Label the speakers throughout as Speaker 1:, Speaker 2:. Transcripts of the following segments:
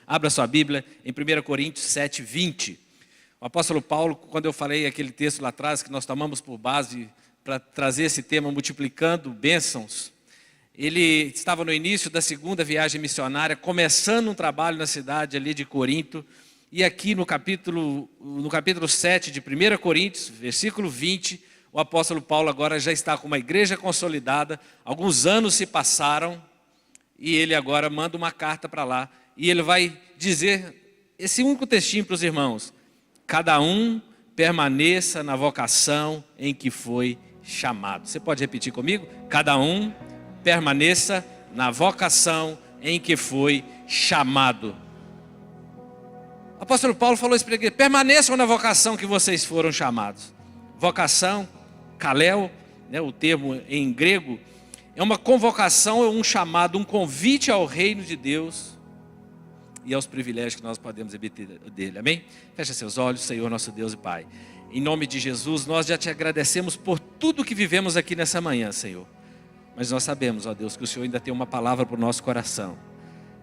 Speaker 1: Abra sua Bíblia em 1 Coríntios 7, 20. O apóstolo Paulo, quando eu falei aquele texto lá atrás, que nós tomamos por base para trazer esse tema, multiplicando bênçãos, ele estava no início da segunda viagem missionária, começando um trabalho na cidade ali de Corinto, e aqui no capítulo 7 de 1 Coríntios, versículo 20, o apóstolo Paulo agora já está com uma igreja consolidada, alguns anos se passaram, e ele agora manda uma carta para lá, e ele vai dizer esse único textinho para os irmãos: cada um permaneça na vocação em que foi chamado. Você pode repetir comigo? Cada um permaneça na vocação em que foi chamado. O apóstolo Paulo falou isso para a igreja: permaneçam na vocação que vocês foram chamados. Vocação, kaleo, o termo em grego, é uma convocação, é um chamado, um convite ao reino de Deus e aos privilégios que nós podemos obter dele. Amém? Feche seus olhos, Senhor, nosso Deus e Pai. Em nome de Jesus, nós já te agradecemos por tudo que vivemos aqui nessa manhã, Senhor. Mas nós sabemos, ó Deus, que o Senhor ainda tem uma palavra para o nosso coração.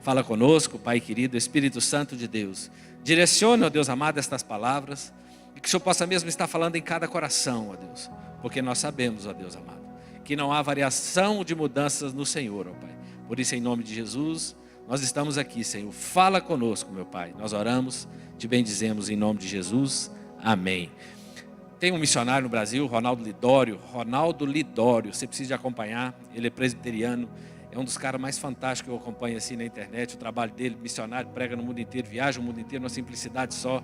Speaker 1: Fala conosco, Pai querido, Espírito Santo de Deus. Direcione, ó Deus amado, estas palavras, e que o Senhor possa mesmo estar falando em cada coração, ó Deus. Porque nós sabemos, ó Deus amado, que não há variação de mudanças no Senhor, ó Pai. Por isso, em nome de Jesus, nós estamos aqui, Senhor. Fala conosco, meu Pai. Nós oramos, te bendizemos em nome de Jesus. Amém. Tem um missionário no Brasil, Ronaldo Lidório, você precisa acompanhar, ele é presbiteriano, é um dos caras mais fantásticos que eu acompanho assim na internet, o trabalho dele, missionário, prega no mundo inteiro, viaja no mundo inteiro, numa simplicidade só.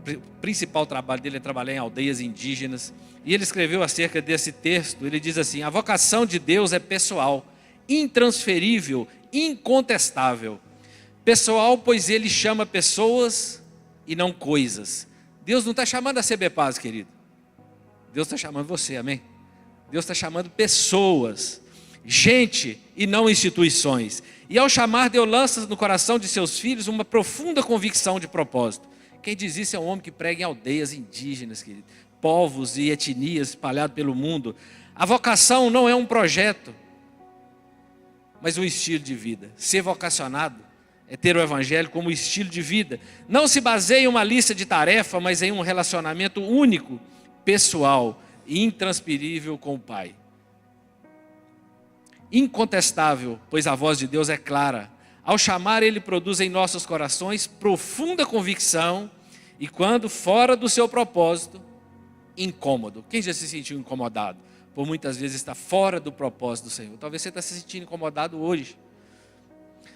Speaker 1: O principal trabalho dele é trabalhar em aldeias indígenas, e ele escreveu acerca desse texto, ele diz assim: a vocação de Deus é pessoal, intransferível, incontestável. Pessoal, pois ele chama pessoas e não coisas. Deus não está chamando a CBPAS, querido. Deus está chamando você, amém? Deus está chamando pessoas, gente e não instituições. E ao chamar, Deus lança no coração de seus filhos uma profunda convicção de propósito. Quem diz isso é um homem que prega em aldeias indígenas, querido, povos e etnias espalhados pelo mundo. A vocação não é um projeto, mas um estilo de vida. Ser vocacionado é ter o evangelho como estilo de vida. Não se baseia em uma lista de tarefas, mas em um relacionamento único, pessoal e intransferível com o Pai. Incontestável, pois a voz de Deus é clara. Ao chamar, Ele produz em nossos corações profunda convicção, e quando fora do seu propósito, incômodo. Quem já se sentiu incomodado? Por muitas vezes está fora do propósito do Senhor. Talvez você está se sentindo incomodado hoje.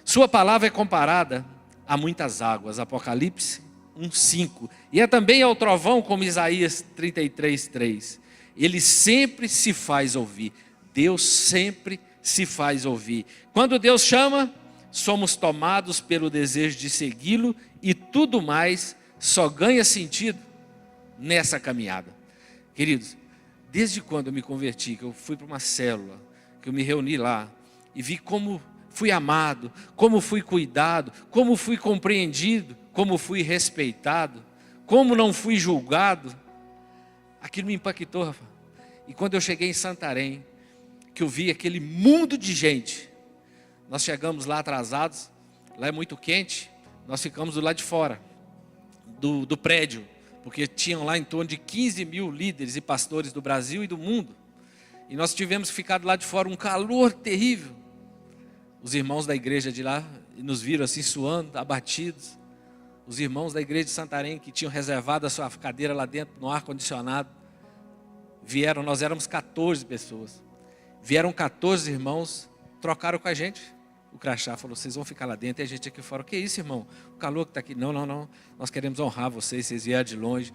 Speaker 1: Sua palavra é comparada a muitas águas, Apocalipse 1:5. E é também ao trovão, como Isaías 33:3. Ele sempre se faz ouvir. Deus sempre se faz ouvir. Quando Deus chama, somos tomados pelo desejo de segui-lo, e tudo mais só ganha sentido nessa caminhada. Queridos, desde quando eu me converti, que eu fui para uma célula, que eu me reuni lá, e vi como fui amado, como fui cuidado, como fui compreendido, como fui respeitado, como não fui julgado, aquilo me impactou, Rafa. E quando eu cheguei em Santarém, que eu vi aquele mundo de gente, nós chegamos lá atrasados, lá é muito quente, nós ficamos do lado de fora do prédio, porque tinham lá em torno de 15 mil líderes e pastores do Brasil e do mundo, e nós tivemos que ficar do lado de fora, um calor terrível. Os irmãos da igreja de lá nos viram assim suando, abatidos. Os irmãos da igreja de Santarém, que tinham reservado a sua cadeira lá dentro no ar-condicionado, vieram, nós éramos 14 pessoas, vieram 14 irmãos, trocaram com a gente o crachá, falou: vocês vão ficar lá dentro e a gente aqui fora. O que é isso, irmão? O calor que está aqui. Não, nós queremos honrar vocês vieram de longe.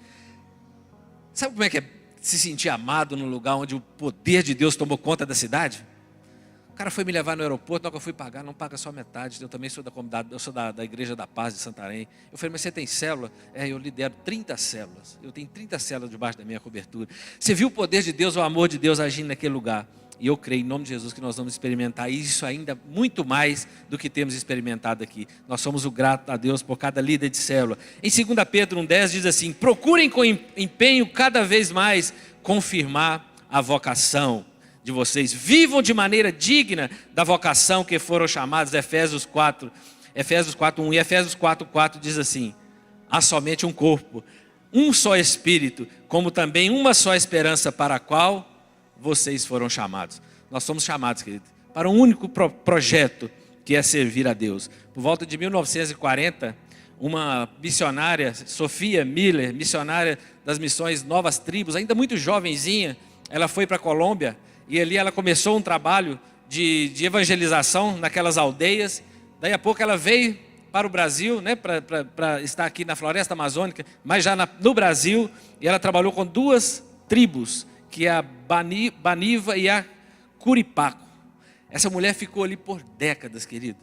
Speaker 1: Sabe como é que é se sentir amado num lugar onde o poder de Deus tomou conta da cidade? O cara foi me levar no aeroporto, na hora que eu fui pagar, não paga só metade. Eu também sou da comunidade, eu sou da Igreja da Paz de Santarém. Eu falei: mas você tem célula? Eu lidero 30 células. Eu tenho 30 células debaixo da minha cobertura. Você viu o poder de Deus, o amor de Deus agindo naquele lugar? E eu creio, em nome de Jesus, que nós vamos experimentar isso ainda muito mais do que temos experimentado aqui. Nós somos o grato a Deus por cada líder de célula. Em 2 Pedro 1:10 diz assim: procurem com empenho cada vez mais confirmar a vocação de vocês. Vivam de maneira digna da vocação que foram chamados, Efésios 4. Efésios 4:1. E Efésios 4:4 diz assim: há somente um corpo, um só Espírito, como também uma só esperança para a qual vocês foram chamados. Nós somos chamados, querido, para um único projeto, que é servir a Deus. Por volta de 1940, uma missionária, Sophia Miller, missionária das missões Novas Tribos, ainda muito jovenzinha, ela foi para a Colômbia e ali ela começou um trabalho de evangelização naquelas aldeias. Daí a pouco ela veio para o Brasil, né, para estar aqui na floresta amazônica, mas já no Brasil, e ela trabalhou com duas tribos, que é a Baniva e a Curipaco. Essa mulher ficou ali por décadas, querido,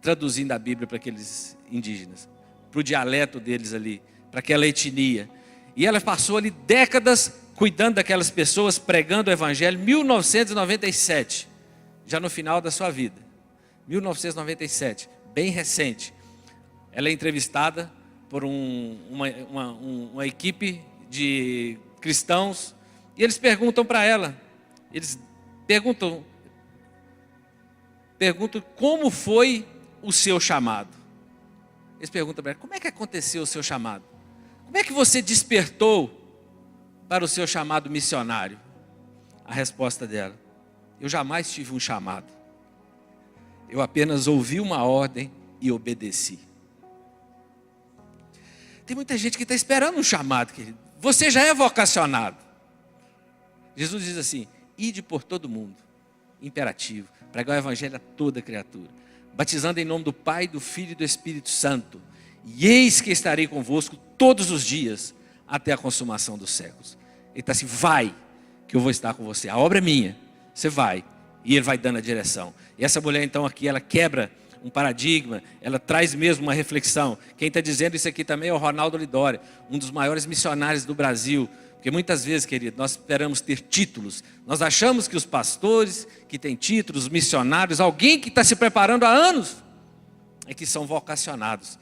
Speaker 1: traduzindo a Bíblia para aqueles indígenas, para o dialeto deles ali, para aquela etnia. E ela passou ali décadas cuidando daquelas pessoas, pregando o Evangelho. 1997, já no final da sua vida, 1997, bem recente, ela é entrevistada por uma equipe de cristãos, e eles perguntam para ela, perguntam como foi o seu chamado. Eles perguntam para ela: como é que aconteceu o seu chamado? Como é que você despertou para o seu chamado missionário? A resposta dela: eu jamais tive um chamado. Eu apenas ouvi uma ordem e obedeci. Tem muita gente que está esperando um chamado, querido. Você já é vocacionado. Jesus diz assim: ide por todo mundo, imperativo, pregar o Evangelho a toda criatura, batizando em nome do Pai, do Filho e do Espírito Santo. E eis que estarei convosco todos os dias, até a consumação dos séculos. Ele está assim: vai, que eu vou estar com você. A obra é minha, você vai. E ele vai dando a direção. E essa mulher então aqui, ela quebra um paradigma, ela traz mesmo uma reflexão. Quem está dizendo isso aqui também é o Ronaldo Lidória, um dos maiores missionários do Brasil. Porque muitas vezes, querido, nós esperamos ter títulos. Nós achamos que os pastores que têm títulos, os missionários, alguém que está se preparando há anos, é que são vocacionados.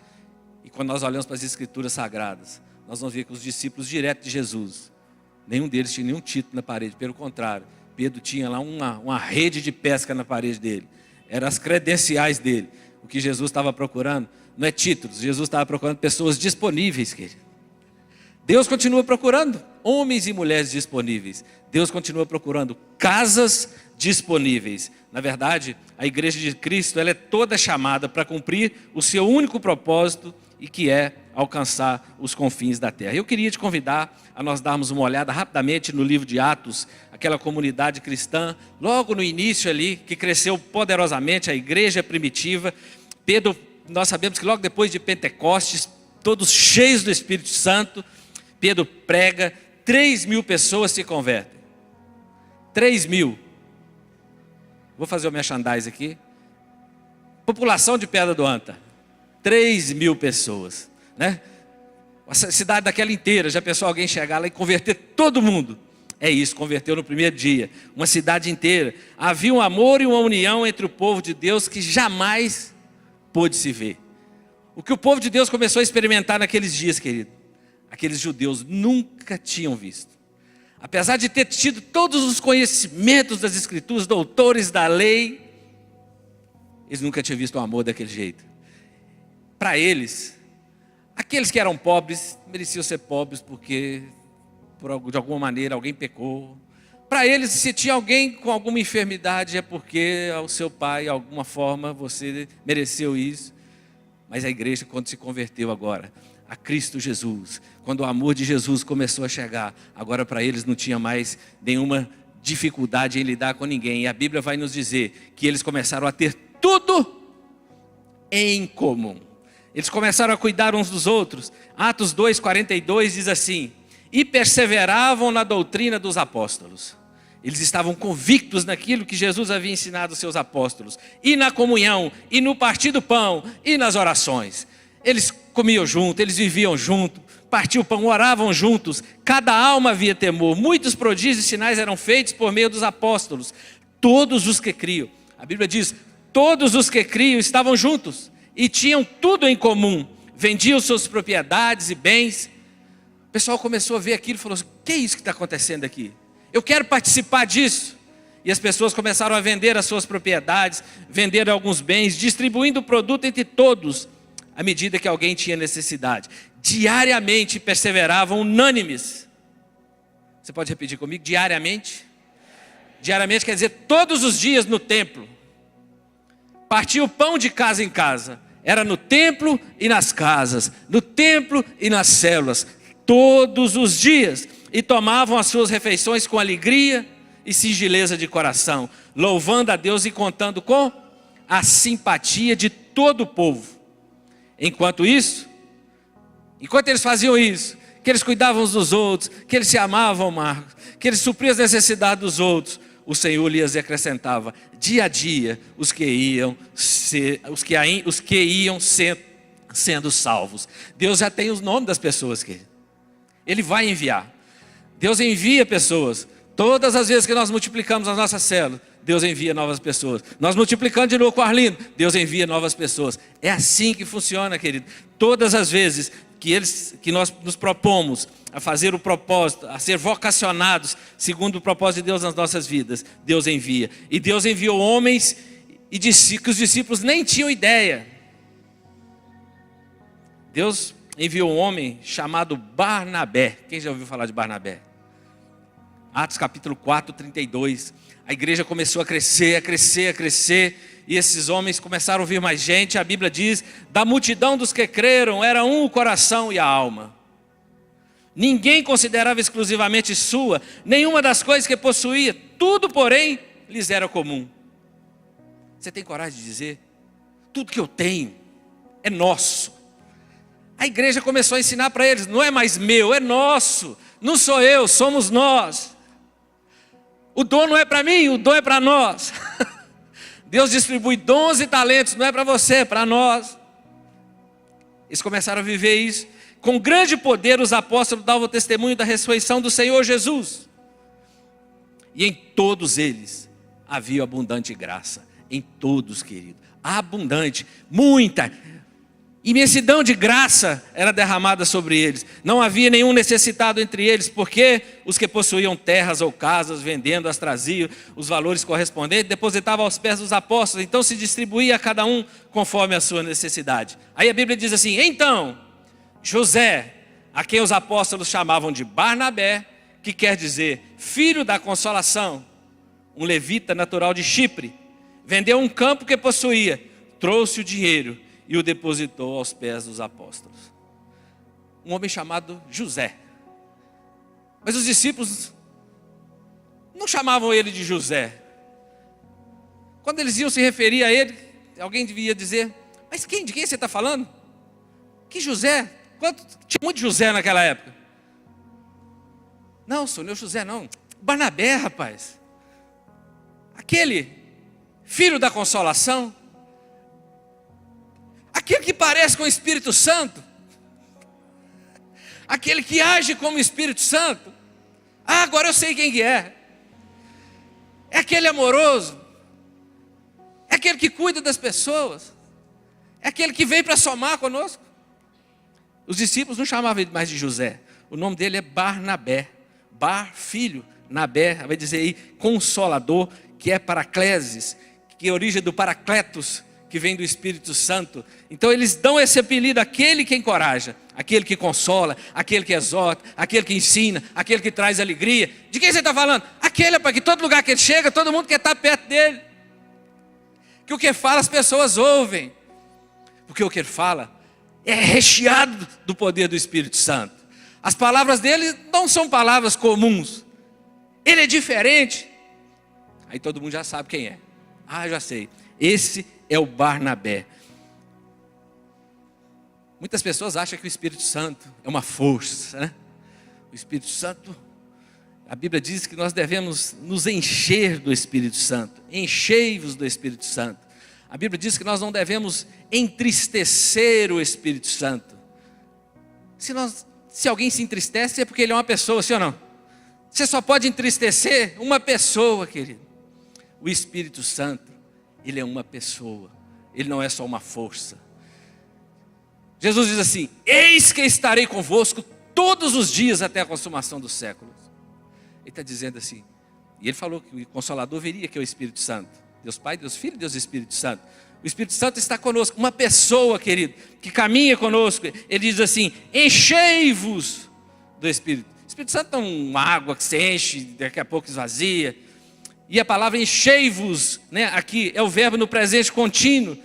Speaker 1: E quando nós olhamos para as Escrituras Sagradas, nós vamos ver que os discípulos direto de Jesus, nenhum deles tinha nenhum título na parede. Pelo contrário, Pedro tinha lá uma rede de pesca na parede dele. Eram as credenciais dele. O que Jesus estava procurando não é títulos. Jesus estava procurando pessoas disponíveis, querido. Deus continua procurando homens e mulheres disponíveis. Deus continua procurando casas disponíveis. Na verdade, a igreja de Cristo, ela é toda chamada para cumprir o seu único propósito, e que é alcançar os confins da terra. Eu queria te convidar a nós darmos uma olhada rapidamente no livro de Atos, aquela comunidade cristã, logo no início ali, que cresceu poderosamente, a igreja primitiva. Pedro, nós sabemos que logo depois de Pentecostes, todos cheios do Espírito Santo, Pedro prega, 3.000 pessoas se convertem. 3.000. Vou fazer o merchandise aqui. População de Pedra do Anta, 3.000 pessoas, né? A cidade daquela inteira, já pensou alguém chegar lá e converter todo mundo? É isso, converteu no primeiro dia, uma cidade inteira. Havia um amor e uma união entre o povo de Deus que jamais pôde se ver. O que o povo de Deus começou a experimentar naqueles dias, querido, aqueles judeus nunca tinham visto. Apesar de ter tido todos os conhecimentos das Escrituras, doutores da lei, eles nunca tinham visto o amor daquele jeito. Para eles, aqueles que eram pobres mereciam ser pobres porque de alguma maneira alguém pecou. Para eles, se tinha alguém com alguma enfermidade, é porque o seu pai, de alguma forma, você mereceu isso. Mas a igreja, quando se converteu agora a Cristo Jesus, quando o amor de Jesus começou a chegar, agora para eles não tinha mais nenhuma dificuldade em lidar com ninguém. E a Bíblia vai nos dizer que eles começaram a ter tudo em comum. Eles começaram a cuidar uns dos outros. Atos 2:42 diz assim: e perseveravam na doutrina dos apóstolos. Eles estavam convictos naquilo que Jesus havia ensinado aos seus apóstolos, e na comunhão, e no partir do pão, e nas orações. Eles comiam junto, eles viviam junto, partiam o pão, oravam juntos, cada alma havia temor. Muitos prodígios e sinais eram feitos por meio dos apóstolos. Todos os que criam, a Bíblia diz, todos os que criam estavam juntos e tinham tudo em comum, vendiam suas propriedades e bens. O pessoal começou a ver aquilo e falou assim: o que é isso que está acontecendo aqui? Eu quero participar disso. E as pessoas começaram a vender as suas propriedades, vender alguns bens, distribuindo o produto entre todos, à medida que alguém tinha necessidade. Diariamente perseveravam unânimes. Você pode repetir comigo? Diariamente? Diariamente quer dizer todos os dias no templo. Partia o pão de casa em casa. Era no templo e nas casas, no templo e nas células, todos os dias. E tomavam as suas refeições com alegria e singeleza de coração, louvando a Deus e contando com a simpatia de todo o povo. Enquanto eles faziam isso, que eles cuidavam uns dos outros, que eles se amavam, Marcos, que eles supriam as necessidades dos outros, o Senhor lhes acrescentava dia a dia os que iam sendo salvos. Deus já tem os nomes das pessoas que Ele vai enviar. Deus envia pessoas. Todas as vezes que nós multiplicamos as nossas células, Deus envia novas pessoas. Nós multiplicando de novo com o Arlindo, Deus envia novas pessoas. É assim que funciona, querido. Todas as vezes que nós nos propomos a fazer o propósito, a ser vocacionados segundo o propósito de Deus nas nossas vidas, Deus envia. E Deus enviou homens que os discípulos nem tinham ideia. Deus enviou um homem chamado Barnabé. Quem já ouviu falar de Barnabé? Atos capítulo 4, 32. A igreja começou a crescer, e esses homens começaram a ouvir mais gente. A Bíblia diz, da multidão dos que creram, era um o coração e a alma. Ninguém considerava exclusivamente sua nenhuma das coisas que possuía, tudo, porém, lhes era comum. Você tem coragem de dizer, tudo que eu tenho é nosso? A igreja começou a ensinar para eles, não é mais meu, é nosso. Não sou eu, somos nós. O dom não é para mim, o dom é para nós. Deus distribui dons e talentos, não é para você, é para nós. Eles começaram a viver isso. Com grande poder os apóstolos davam testemunho da ressurreição do Senhor Jesus. E em todos eles havia abundante graça. Em todos, querido. Abundante, muita. Imensidão de graça era derramada sobre eles. Não havia nenhum necessitado entre eles, porque os que possuíam terras ou casas, vendendo-as, traziam os valores correspondentes, depositavam aos pés dos apóstolos. Então se distribuía a cada um conforme a sua necessidade. Aí a Bíblia diz assim, então José, a quem os apóstolos chamavam de Barnabé, que quer dizer filho da consolação, um levita natural de Chipre, vendeu um campo que possuía, trouxe o dinheiro e o depositou aos pés dos apóstolos. Um homem chamado José. Mas os discípulos não chamavam ele de José. Quando eles iam se referir a ele, alguém devia dizer, mas de quem você está falando? Que José? Tinha muito José naquela época. Não, senhor, não é José não. Barnabé, rapaz. Aquele filho da consolação. Aquele que parece com o Espírito Santo. Aquele que age como o Espírito Santo. Ah, agora eu sei quem que é. É aquele amoroso. É aquele que cuida das pessoas. É aquele que veio para somar conosco. Os discípulos não chamavam ele mais de José. O nome dele é Barnabé. Bar, filho. Nabé, vai dizer aí, consolador, que é paracleses, que é a origem do paracletos, que vem do Espírito Santo. Então eles dão esse apelido, aquele que encoraja, aquele que consola, aquele que exorta, aquele que ensina, aquele que traz alegria. De quem você está falando? Aquele, para que todo lugar que ele chega, todo mundo quer estar perto dele. Que o que fala as pessoas ouvem. Porque o que ele fala é recheado do poder do Espírito Santo. As palavras dele não são palavras comuns. Ele é diferente. Aí todo mundo já sabe quem é. Ah, já sei. Esse é o Barnabé. Muitas pessoas acham que o Espírito Santo é uma força, né? O Espírito Santo, a Bíblia diz que nós devemos nos encher do Espírito Santo. Enchei-vos do Espírito Santo. A Bíblia diz que nós não devemos entristecer o Espírito Santo. Se alguém se entristece é porque ele é uma pessoa, sim ou não? Você só pode entristecer uma pessoa, querido. O Espírito Santo, ele é uma pessoa. Ele não é só uma força. Jesus diz assim, eis que estarei convosco todos os dias até a consumação dos séculos. Ele está dizendo assim, E ele falou que o Consolador viria, que é o Espírito Santo. Deus Pai, Deus Filho, Deus Espírito Santo. O Espírito Santo está conosco. Uma pessoa, querido, que caminha conosco. Ele diz assim: enchei-vos do Espírito. O Espírito Santo é uma água que se enche, daqui a pouco esvazia. E a palavra enchei-vos, né, aqui é o verbo no presente contínuo.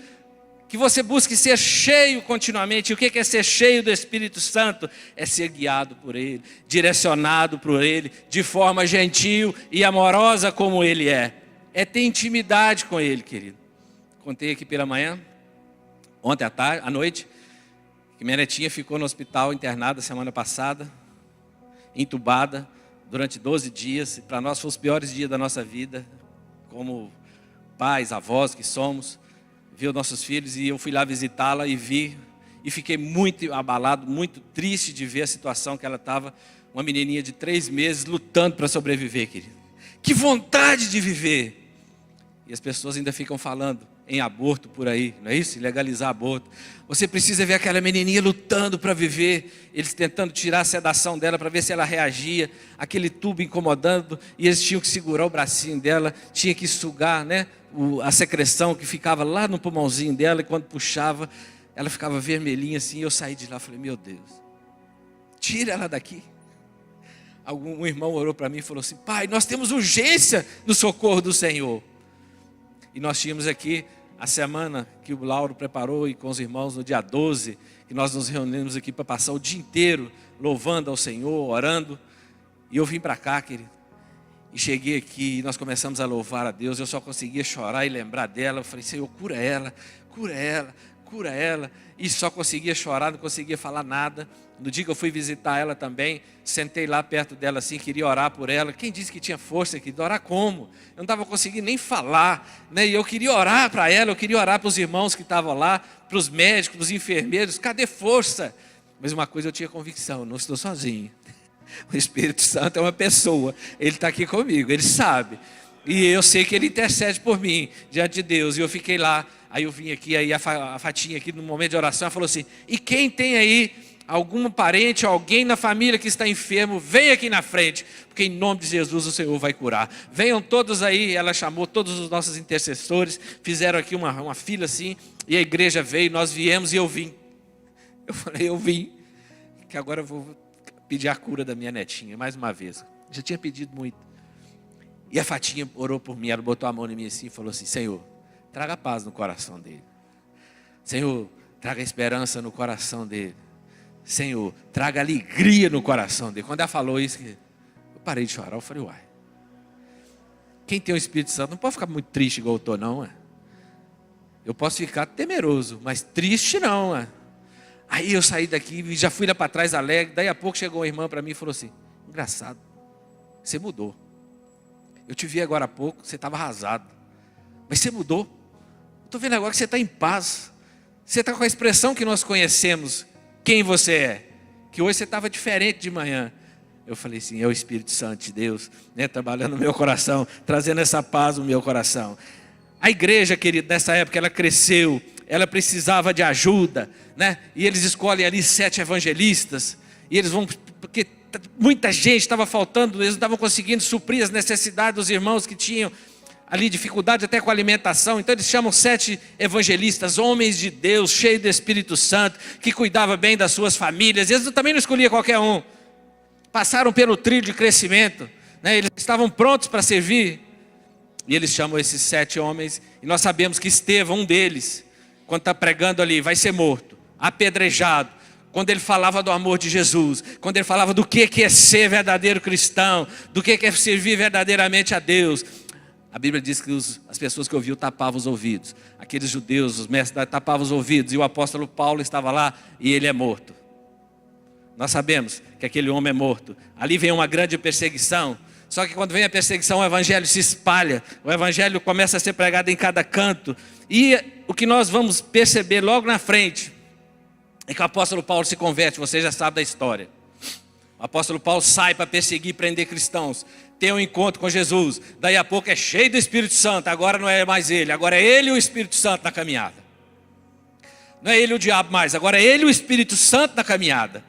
Speaker 1: Que você busque ser cheio continuamente. E o que é ser cheio do Espírito Santo? É ser guiado por Ele, direcionado por Ele, de forma gentil e amorosa como Ele é. É ter intimidade com Ele, querido. Contei aqui pela manhã, ontem à noite, que minha netinha ficou no hospital internada semana passada, entubada, durante 12 dias. Para nós foram os piores dias da nossa vida, como pais, avós que somos. Vi os nossos filhos e eu fui lá visitá-la e vi. E fiquei muito abalado, muito triste de ver a situação que ela estava. Uma menininha de 3 meses lutando para sobreviver, querido. Que vontade de viver! E as pessoas ainda ficam falando em aborto por aí, não é isso? Legalizar aborto. Você precisa ver aquela menininha lutando para viver, eles tentando tirar a sedação dela para ver se ela reagia, aquele tubo incomodando, e eles tinham que segurar o bracinho dela, tinha que sugar, né, a secreção que ficava lá no pulmãozinho dela, e quando puxava, ela ficava vermelhinha assim, e eu saí de lá e falei: meu Deus, tira ela daqui. Um irmão orou para mim e falou assim: pai, nós temos urgência no socorro do Senhor. E nós tínhamos aqui a semana que o Lauro preparou e com os irmãos no dia 12, que nós nos reunimos aqui para passar o dia inteiro louvando ao Senhor, orando. E eu vim para cá, querido, e cheguei aqui e nós começamos a louvar a Deus. Eu só conseguia chorar e lembrar dela. Eu falei: Senhor, cura ela, cura ela, cura ela. E só conseguia chorar, não conseguia falar nada. No dia que eu fui visitar ela também, sentei lá perto dela assim, queria orar por ela. Quem disse que tinha força aqui? Orar como? Eu não estava conseguindo nem falar, né? E eu queria orar para ela, eu queria orar para os irmãos que estavam lá, para os médicos, para os enfermeiros. Cadê força? Mas uma coisa eu tinha convicção: não estou sozinho. O Espírito Santo é uma pessoa, Ele está aqui comigo, Ele sabe. E eu sei que Ele intercede por mim, diante de Deus. E eu fiquei lá, aí eu vim aqui, aí a Fatinha aqui no momento de oração, ela falou assim: e quem tem aí algum parente, alguém na família que está enfermo, vem aqui na frente, porque em nome de Jesus o Senhor vai curar. Venham todos aí. Ela chamou todos os nossos intercessores, fizeram aqui uma fila assim, e a igreja veio, nós viemos e eu vim. Eu falei: eu vim, que agora eu vou pedir a cura da minha netinha, mais uma vez. Já tinha pedido muito. E a Fatinha orou por mim, ela botou a mão em mim assim e falou assim: Senhor, traga paz no coração dele. Senhor, traga esperança no coração dele. Senhor, traga alegria no coração dele. Quando ela falou isso, eu parei de chorar. Eu falei: uai, quem tem o Espírito Santo não pode ficar muito triste igual eu estou, não. Eu posso ficar temeroso, mas triste não. Aí eu saí daqui e já fui lá para trás alegre. Daí a pouco chegou uma irmã para mim e falou assim: engraçado, você mudou. Eu te vi agora há pouco, você estava arrasado, mas você mudou. Estou vendo agora que você está em paz. Você está com a expressão que nós conhecemos quem você é. Que hoje você estava diferente de manhã. Eu falei assim: é o Espírito Santo de Deus, né, trabalhando no meu coração, trazendo essa paz no meu coração. A igreja, querido, nessa época ela cresceu, ela precisava de ajuda, né? E eles escolhem ali 7 evangelistas, e eles vão, porque muita gente estava faltando, eles não estavam conseguindo suprir as necessidades dos irmãos que tinham ali dificuldade até com a alimentação. Então eles chamam 7 evangelistas, homens de Deus, cheios do Espírito Santo, que cuidavam bem das suas famílias. Eles também não escolhiam qualquer um. Passaram pelo trilho de crescimento, né? Eles estavam prontos para servir. E eles chamam esses 7 homens, e nós sabemos que Estevão, um deles, quando está pregando ali, vai ser morto, apedrejado. Quando ele falava do amor de Jesus, quando ele falava do que é ser verdadeiro cristão, do que é servir verdadeiramente a Deus, a Bíblia diz que as pessoas que ouviam tapavam os ouvidos. Aqueles judeus, os mestres tapavam os ouvidos, e o apóstolo Paulo estava lá e ele é morto. Nós sabemos que aquele homem é morto. Ali vem uma grande perseguição. Só que quando vem a perseguição, o evangelho se espalha. O evangelho começa a ser pregado em cada canto. E o que nós vamos perceber logo na frente é que o apóstolo Paulo se converte. Você já sabe da história. O apóstolo Paulo sai para perseguir e prender cristãos. Tem um encontro com Jesus. Daí a pouco é cheio do Espírito Santo. Agora não é mais ele. Agora é ele e o Espírito Santo na caminhada. Não é ele e o diabo mais. Agora é ele e o Espírito Santo na caminhada.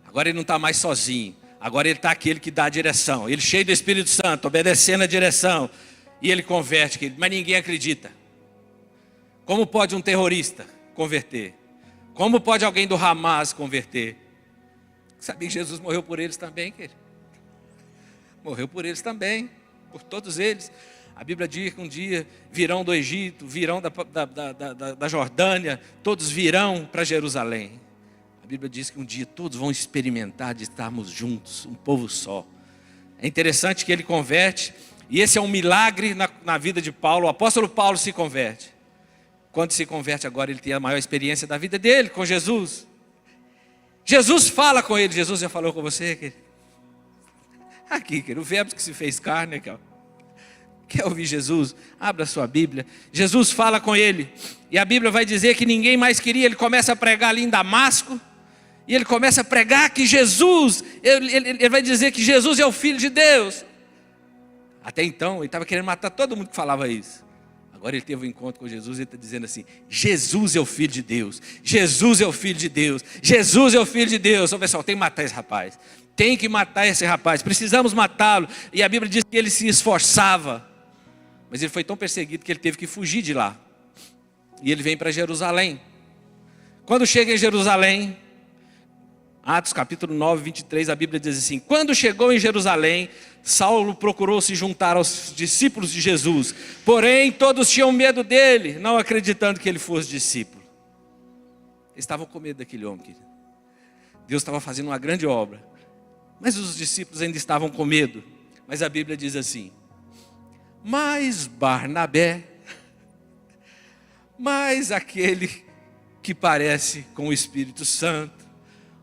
Speaker 1: Agora ele não está mais sozinho. Agora ele está aquele que dá a direção. Ele cheio do Espírito Santo, obedecendo a direção. E ele converte, querido, mas ninguém acredita. Como pode um terrorista converter? Como pode alguém do Hamas converter? Sabia que Jesus morreu por eles também, querido? Morreu por eles também, por todos eles. A Bíblia diz que um dia virão do Egito, virão da Jordânia, todos virão para Jerusalém. A Bíblia diz que um dia todos vão experimentar de estarmos juntos, um povo só. É interessante que ele converte, e esse é um milagre na vida de Paulo. O apóstolo Paulo se converte. Quando se converte agora, ele tem a maior experiência da vida dele, com Jesus. Jesus fala com ele. Jesus já falou com você, querido? Aqui, querido, o verbo que se fez carne aqui, ó. Quer ouvir Jesus? Abra a sua Bíblia. Jesus fala com ele. E a Bíblia vai dizer que ninguém mais queria. Ele começa a pregar ali em Damasco. E ele começa a pregar que Jesus, ele vai dizer que Jesus é o Filho de Deus. Até então, ele estava querendo matar todo mundo que falava isso. Agora ele teve um encontro com Jesus e ele está dizendo assim: Jesus é o Filho de Deus. Jesus é o Filho de Deus. Jesus é o Filho de Deus. Ô pessoal, tem que matar esse rapaz. Tem que matar esse rapaz. Precisamos matá-lo. E a Bíblia diz que ele se esforçava. Mas ele foi tão perseguido que ele teve que fugir de lá. E ele vem para Jerusalém. Quando chega em Jerusalém, Atos capítulo 9, 23, a Bíblia diz assim: quando chegou em Jerusalém, Saulo procurou se juntar aos discípulos de Jesus. Porém, todos tinham medo dele, não acreditando que ele fosse discípulo. Eles estavam com medo daquele homem, querido. Deus estava fazendo uma grande obra. Mas os discípulos ainda estavam com medo. Mas a Bíblia diz assim: mas Barnabé, mais aquele que parece com o Espírito Santo,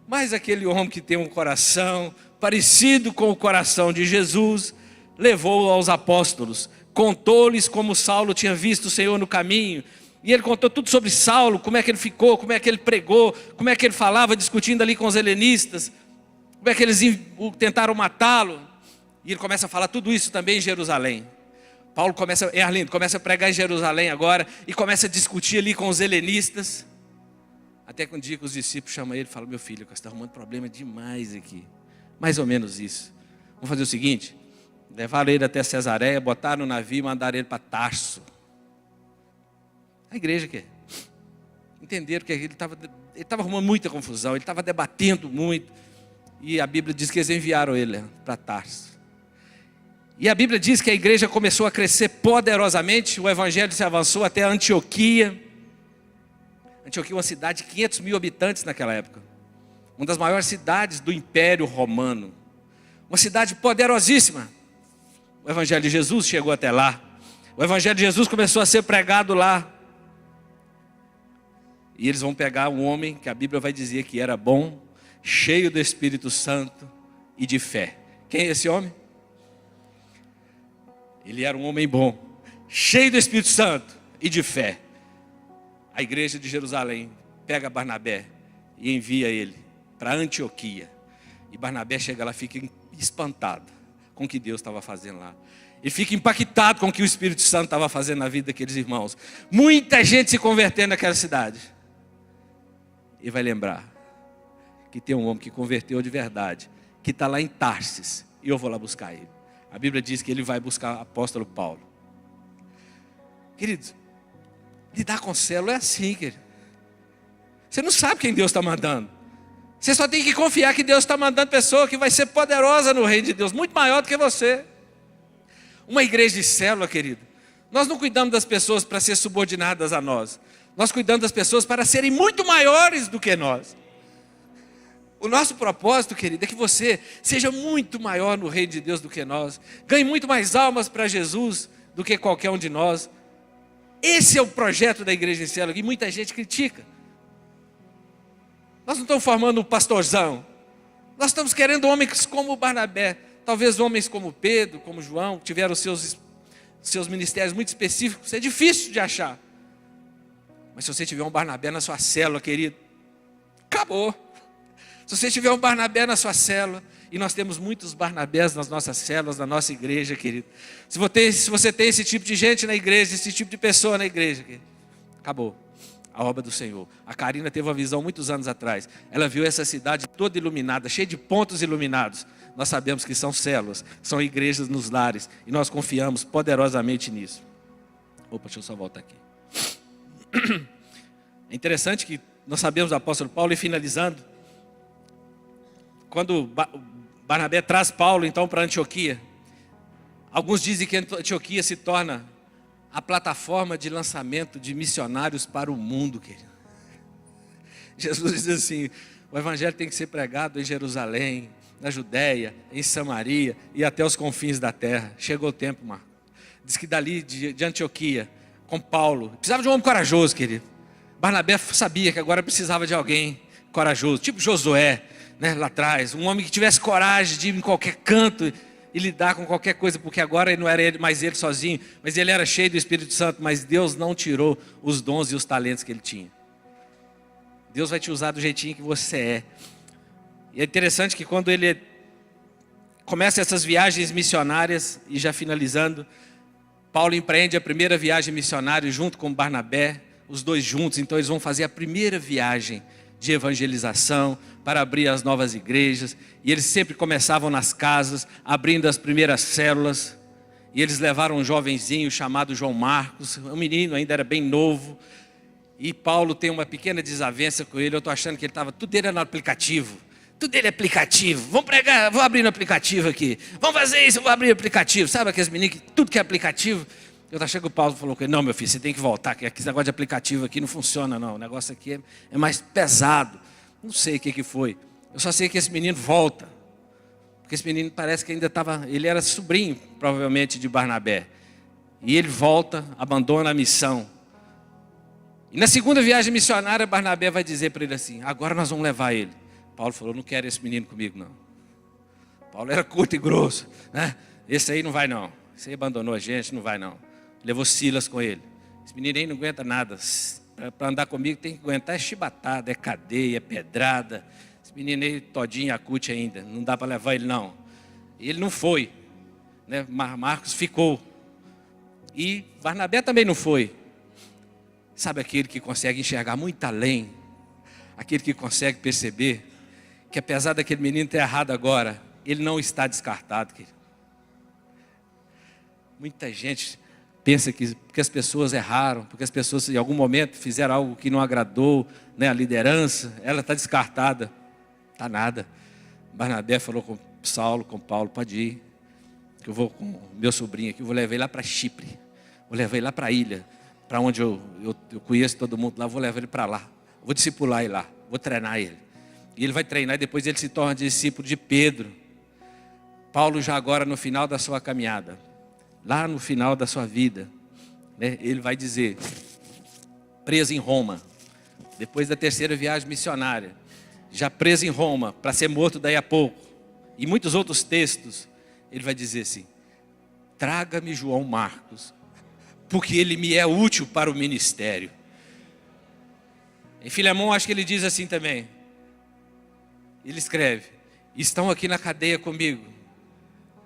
Speaker 1: mas aquele homem que tem um coração parecido com o coração de Jesus, levou-o aos apóstolos, contou-lhes como Saulo tinha visto o Senhor no caminho. E ele contou tudo sobre Saulo, como é que ele ficou, como é que ele pregou, como é que ele falava, discutindo ali com os helenistas, como é que eles tentaram matá-lo. E ele começa a falar tudo isso também em Jerusalém. Paulo começa a pregar em Jerusalém agora, e começa a discutir ali com os helenistas. Até que um dia que os discípulos chamam ele e falam: meu filho, você está arrumando problema demais aqui. Mais ou menos isso. Vamos fazer o seguinte: levaram ele até Cesareia, botaram no navio e mandaram ele para Tarso. A igreja quer. Entenderam que ele estava arrumando muita confusão, ele estava debatendo muito. E a Bíblia diz que eles enviaram ele para Tarso. E a Bíblia diz que a igreja começou a crescer poderosamente. O evangelho se avançou até Antioquia. Antioquia é uma cidade de 500 mil habitantes naquela época. Uma das maiores cidades do Império Romano. Uma cidade poderosíssima. O Evangelho de Jesus chegou até lá. O Evangelho de Jesus começou a ser pregado lá. E eles vão pegar um homem que a Bíblia vai dizer que era bom, cheio do Espírito Santo e de fé. Quem é esse homem? Ele era um homem bom, cheio do Espírito Santo e de fé. A igreja de Jerusalém pega Barnabé e envia ele para Antioquia. E Barnabé chega lá, fica espantado com o que Deus estava fazendo lá. E fica impactado com o que o Espírito Santo estava fazendo na vida daqueles irmãos. Muita gente se convertendo naquela cidade. E vai lembrar que tem um homem que converteu de verdade, que está lá em Tarsis, e eu vou lá buscar ele. A Bíblia diz que ele vai buscar o apóstolo Paulo. Queridos, lidar com célula é assim, querido. Você não sabe quem Deus está mandando. Você só tem que confiar que Deus está mandando pessoa que vai ser poderosa no reino de Deus, muito maior do que você. Uma igreja de célula, querido, nós não cuidamos das pessoas para ser subordinadas a nós. Nós cuidamos das pessoas para serem muito maiores do que nós. O nosso propósito, querido, é que você seja muito maior no reino de Deus do que nós. Ganhe muito mais almas para Jesus do que qualquer um de nós. Esse é o projeto da igreja em célula, que muita gente critica. Nós não estamos formando um pastorzão. Nós estamos querendo homens como Barnabé. Talvez homens como Pedro, como João, que tiveram seus ministérios muito específicos. É difícil de achar. Mas se você tiver um Barnabé na sua célula, querido, acabou. Se você tiver um Barnabé na sua célula, e nós temos muitos Barnabés nas nossas células, na nossa igreja, querido. Se você tem esse tipo de gente na igreja, esse tipo de pessoa na igreja, querido, acabou. a obra do Senhor. A Karina teve uma visão muitos anos atrás. Ela viu essa cidade toda iluminada, cheia de pontos iluminados. Nós sabemos que são células, são igrejas nos lares. E nós confiamos poderosamente nisso. Opa, deixa eu só voltar aqui. É interessante que nós sabemos do apóstolo Paulo, e finalizando, quando Barnabé traz Paulo então para Antioquia, alguns dizem que Antioquia se torna a plataforma de lançamento de missionários para o mundo, querido. Jesus diz assim: o evangelho tem que ser pregado em Jerusalém, na Judéia, em Samaria e até os confins da terra. Chegou o tempo, Marco. Diz que dali de Antioquia, com Paulo, precisava de um homem corajoso, querido. Barnabé sabia que agora precisava de alguém corajoso, tipo Josué, né, lá atrás. Um homem que tivesse coragem de ir em qualquer canto e lidar com qualquer coisa, porque agora não era mais ele sozinho, mas ele era cheio do Espírito Santo, mas Deus não tirou os dons e os talentos que ele tinha. Deus vai te usar do jeitinho que você é. E é interessante que quando ele começa essas viagens missionárias, e já finalizando, Paulo empreende a primeira viagem missionária junto com Barnabé, os dois juntos. Então eles vão fazer a primeira viagem de evangelização para abrir as novas igrejas. E eles sempre começavam nas casas, abrindo as primeiras células. E eles levaram um jovenzinho chamado João Marcos, um menino, ainda era bem novo. E Paulo tem uma pequena desavença com ele. Eu estou achando que ele estava, tudo dele era no aplicativo. Tudo dele é aplicativo. Vamos pregar, vou abrir no aplicativo aqui. Vamos fazer isso, vou abrir no aplicativo. Sabe aqueles meninos que tudo que é aplicativo? Eu estou achando que o Paulo falou com ele: não, meu filho, você tem que voltar, que esse negócio de aplicativo aqui não funciona não. O negócio aqui é mais pesado. Não sei o que foi. Eu só sei que esse menino volta. Porque esse menino parece que ainda estava, ele era sobrinho, provavelmente, de Barnabé. E ele volta, abandona a missão. E na segunda viagem missionária, Barnabé vai dizer para ele assim: agora nós vamos levar ele. Paulo falou: não quero esse menino comigo não. Paulo era curto e grosso, né? Esse aí não vai não. Esse aí abandonou a gente, não vai não. Levou Silas com ele. Esse menino aí não aguenta nada. Para andar comigo tem que aguentar, é chibatada, é cadeia, é pedrada. Esse menino aí todinho acute ainda, não dá para levar ele não. E ele não foi, né? Marcos ficou. E Barnabé também não foi. Sabe aquele que consegue enxergar muito além? Aquele que consegue perceber que apesar daquele menino ter errado agora, ele não está descartado, querido. Muita gente pensa que porque as pessoas erraram, porque as pessoas em algum momento fizeram algo que não agradou, né, a liderança, ela está descartada. Está nada. Barnabé falou com Saulo, com Paulo: pode ir, que eu vou com meu sobrinho aqui, eu vou levar ele lá para Chipre, vou levar ele lá para a ilha, para onde eu conheço todo mundo lá, vou levar ele para lá, vou discipular ele lá, vou treinar ele. E ele vai treinar e depois ele se torna discípulo de Pedro. Paulo já agora no final da sua caminhada, lá no final da sua vida, né, ele vai dizer, preso em Roma, depois da terceira viagem missionária, já preso em Roma, para ser morto daí a pouco, e muitos outros textos, ele vai dizer assim: traga-me João Marcos, porque ele me é útil para o ministério. Em Filemão, acho que ele diz assim também, ele escreve: estão aqui na cadeia comigo,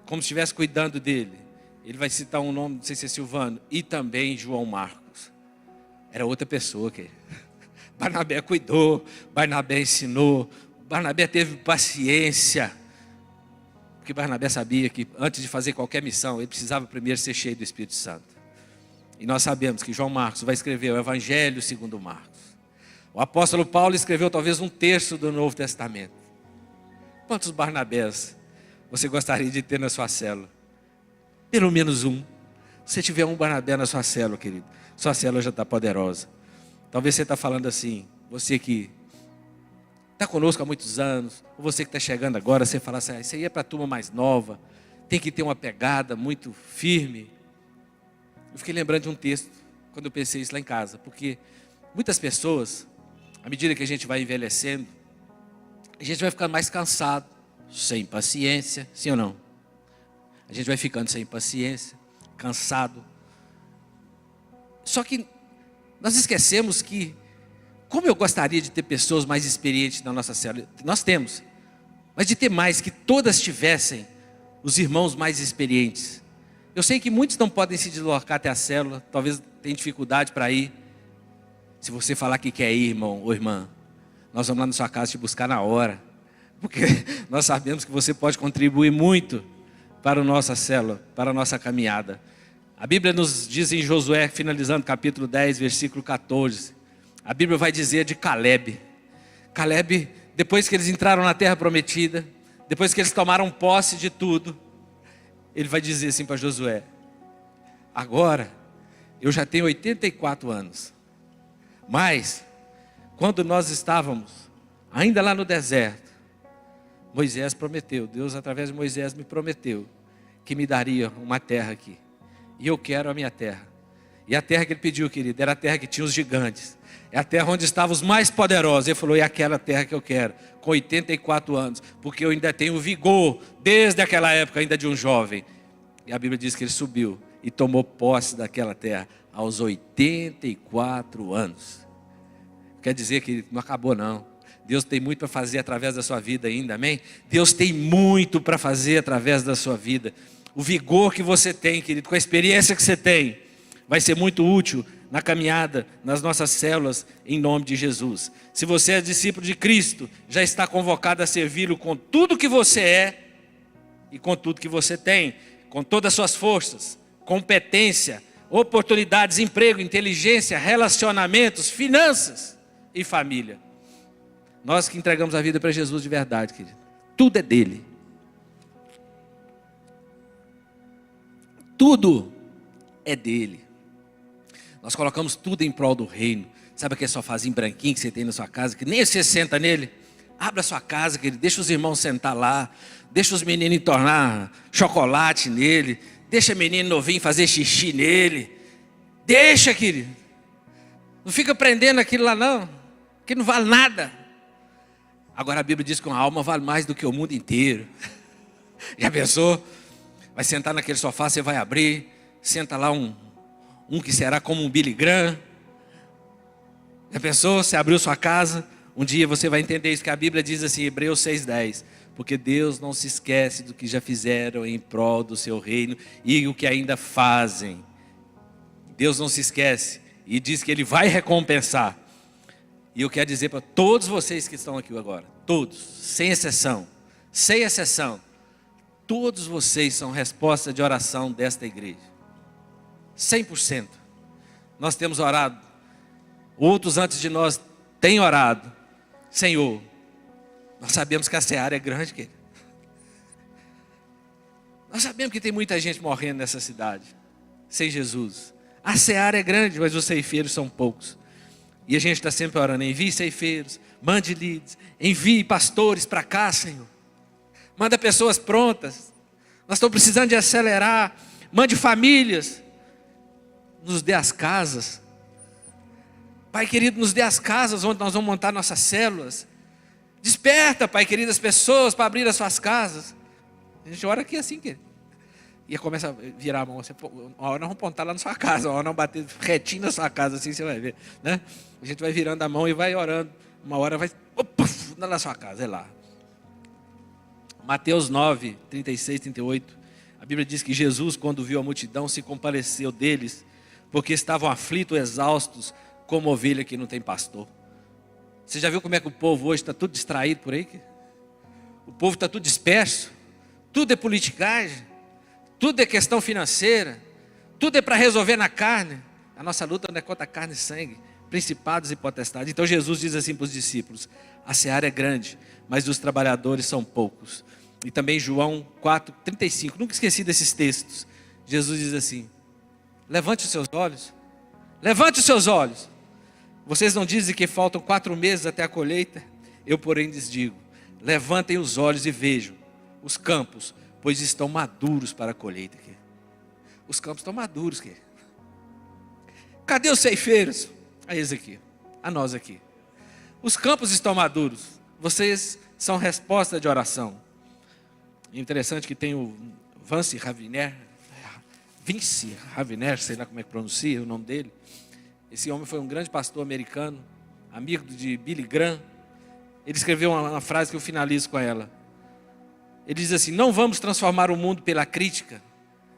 Speaker 1: como se estivesse cuidando dele. Ele vai citar um nome, não sei se é Silvano, e também João Marcos. Era outra pessoa que Barnabé cuidou, Barnabé ensinou, Barnabé teve paciência, porque Barnabé sabia que antes de fazer qualquer missão, ele precisava primeiro ser cheio do Espírito Santo. E nós sabemos que João Marcos vai escrever o Evangelho segundo Marcos. O apóstolo Paulo escreveu talvez 1/3 do Novo Testamento. Quantos Barnabés você gostaria de ter na sua célula? Pelo menos um. Se tiver um Barnabé na sua célula, querido, sua célula já está poderosa. Talvez você está falando assim, você que está conosco há muitos anos, ou você que está chegando agora, você fala assim: isso aí é para a turma mais nova, tem que ter uma pegada muito firme. Eu fiquei lembrando de um texto, quando eu pensei isso lá em casa, porque muitas pessoas, à medida que a gente vai envelhecendo, a gente vai ficando mais cansado, sem paciência, sim ou não? A gente vai ficando sem paciência, cansado. Só que nós esquecemos que, como eu gostaria de ter pessoas mais experientes na nossa célula, nós temos, mas de ter mais, que todas tivessem os irmãos mais experientes. Eu sei que muitos não podem se deslocar até a célula, talvez tenham dificuldade para ir. Se você falar que quer ir, irmão ou irmã, nós vamos lá na sua casa te buscar na hora. Porque nós sabemos que você pode contribuir muito para a nossa célula, para a nossa caminhada. A Bíblia nos diz em Josué, finalizando capítulo 10, versículo 14. A Bíblia vai dizer de Caleb. Caleb, depois que eles entraram na terra prometida, depois que eles tomaram posse de tudo, ele vai dizer assim para Josué: agora eu já tenho 84 anos, mas quando nós estávamos ainda lá no deserto, Moisés prometeu, Deus através de Moisés me prometeu que me daria uma terra aqui. E eu quero a minha terra. E a terra que ele pediu, querido, era a terra que tinha os gigantes. É a terra onde estavam os mais poderosos. Ele falou: é aquela terra que eu quero, com 84 anos. Porque eu ainda tenho vigor, desde aquela época ainda de um jovem. E a Bíblia diz que ele subiu e tomou posse daquela terra aos 84 anos. Quer dizer que não acabou não. Deus tem muito para fazer através da sua vida ainda, amém? Deus tem muito para fazer através da sua vida. O vigor que você tem, querido, com a experiência que você tem, vai ser muito útil na caminhada, nas nossas células, em nome de Jesus. Se você é discípulo de Cristo, já está convocado a servi-lo com tudo que você é e com tudo que você tem, com todas as suas forças, competência, oportunidades, emprego, inteligência, relacionamentos, finanças e família. Nós que entregamos a vida para Jesus de verdade, querido, tudo é dele. Tudo é dele. Nós colocamos tudo em prol do reino. Sabe aquele sofazinho branquinho que você tem na sua casa, que nem você senta nele? Abra a sua casa, querido, deixa os irmãos sentar lá, deixa os meninos entornar chocolate nele, deixa menino novinho fazer xixi nele. Deixa, querido. Não fica prendendo aquilo lá não, que não vale nada. Agora a Bíblia diz que uma alma vale mais do que o mundo inteiro. Já pensou? Vai sentar naquele sofá, você vai abrir, senta lá um que será como um Billy Graham. Já pensou? Você abriu sua casa, um dia você vai entender isso que a Bíblia diz assim, Hebreus 6:10. Porque Deus não se esquece do que já fizeram em prol do seu reino e o que ainda fazem. Deus não se esquece e diz que Ele vai recompensar. E eu quero dizer para todos vocês que estão aqui agora, todos, sem exceção, todos vocês são resposta de oração desta igreja. 100%. Nós temos orado, outros antes de nós têm orado. Senhor, nós sabemos que a seara é grande, querido. Nós sabemos que tem muita gente morrendo nessa cidade, sem Jesus. A seara é grande, mas os ceifeiros são poucos. E a gente está sempre orando: envie ceifeiros, mande leads, envie pastores para cá, Senhor. Manda pessoas prontas. Nós estamos precisando de acelerar. Mande famílias. Nos dê as casas. Pai querido, nos dê as casas onde nós vamos montar nossas células. Desperta, Pai querido, as pessoas para abrir as suas casas. A gente ora aqui assim, querido. E começa a virar a mão assim, uma hora nós vamos apontar lá na sua casa, uma hora nós bater retinho na sua casa, assim você vai ver, né? A gente vai virando a mão e vai orando, uma hora vai, opa, na sua casa, é lá. Mateus 9, 36, 38, a Bíblia diz que Jesus, quando viu a multidão, se compadeceu deles, porque estavam aflitos, exaustos, como ovelha que não tem pastor. Você já viu como é que o povo hoje está tudo distraído por aí? O povo está tudo disperso, tudo é politicagem, tudo é questão financeira, tudo é para resolver na carne. A nossa luta não é contra carne e sangue, principados e potestades. Então Jesus diz assim para os discípulos: a seara é grande, mas os trabalhadores são poucos. E também João 4, 35, nunca esqueci desses textos. Jesus diz assim: levante os seus olhos, levante os seus olhos. Vocês não dizem que faltam 4 meses até a colheita? Eu porém lhes digo: levantem os olhos e vejam os campos, pois estão maduros para a colheita. Os campos estão maduros. Cadê os ceifeiros? A eles aqui, a nós aqui. Os campos estão maduros. Vocês são resposta de oração. Interessante que tem o Vince Raviner, sei lá como é que pronuncia o nome dele. Esse homem foi um grande pastor americano, amigo de Billy Graham. Ele escreveu uma frase que eu finalizo com ela. Ele diz assim: não vamos transformar o mundo pela crítica,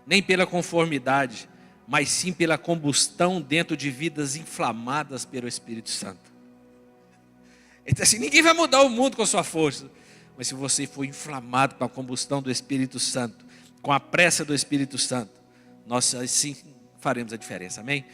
Speaker 1: nem pela conformidade, mas sim pela combustão dentro de vidas inflamadas pelo Espírito Santo. Então assim, ninguém vai mudar o mundo com a sua força, mas se você for inflamado com a combustão do Espírito Santo, com a pressa do Espírito Santo, nós assim faremos a diferença, amém?